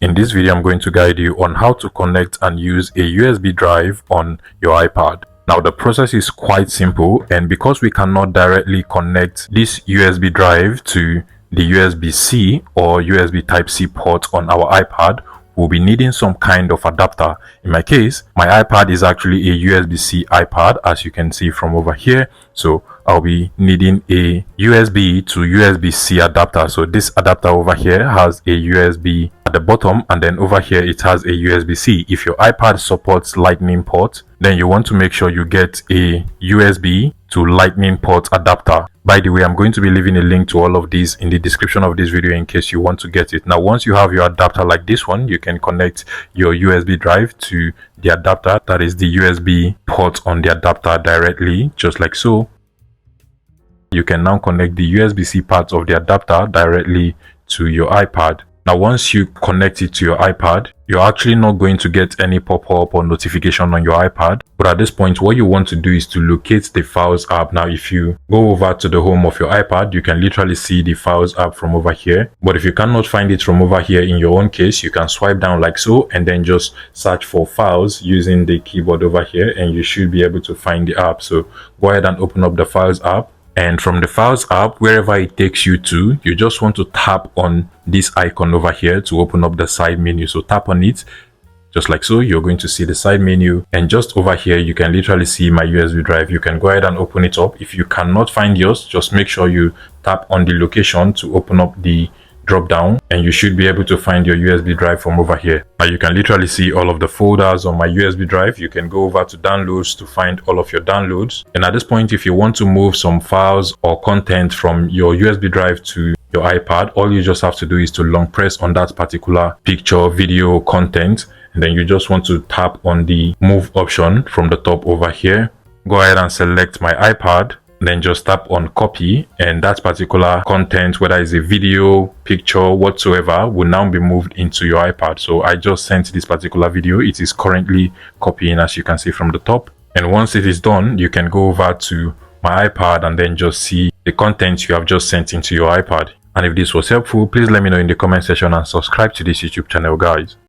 In this video, I'm going to guide you on how to connect and use a USB drive on your iPad. Now, the process is quite simple, and because we cannot directly connect this USB drive to the USB-C or USB Type-C port on our iPad, we'll be needing some kind of adapter. In my case, my iPad is actually a USB-C iPad, as you can see from over here. So I'll be needing a USB to USB-C adapter. So this adapter over here has a USB at the bottom, and then over here it has a USB-C. If your iPad supports Lightning port, then you want to make sure you get a USB to Lightning port adapter. By the way, I'm going to be leaving a link to all of these in the description of this video in case you want to get it. Now, once you have your adapter like this one, you can connect your USB drive to the adapter, that is the USB port on the adapter directly, just like so. You can now connect the USB-C part of the adapter directly to your iPad. Now, once you connect it to your iPad, you're actually not going to get any pop-up or notification on your iPad. But at this point, what you want to do is to locate the Files app. Now, if you go over to the home of your iPad, you can literally see the Files app from over here. But if you cannot find it from over here in your own case, you can swipe down like so and then just search for Files using the keyboard over here, and you should be able to find the app. So go ahead and open up the Files app. And from the Files app, wherever it takes you to, you just want to tap on this icon over here to open up the side menu. So tap on it, just like so. You're going to see the side menu, and just over here, you can literally see my USB drive. You can go ahead and open it up. If you cannot find yours, just make sure you tap on the location to open up the drop down, and you should be able to find your USB drive from over here. Now, you can literally see all of the folders on my USB drive. You can go over to downloads to find all of your downloads. And at this point, if you want to move some files or content from your USB drive to your iPad, all you just have to do is to long press on that particular picture, video, content, and then you just want to tap on the move option from the top over here. Go ahead and select my iPad, then just tap on copy, and that particular content, whether it's a video, picture, whatsoever, will now be moved into your iPad. So I just sent this particular video. It is currently copying, as you can see from the top. And once it is done, you can go over to my iPad and then just see the content you have just sent into your iPad. And if this was helpful, please let me know in the comment section and subscribe to this YouTube channel, guys.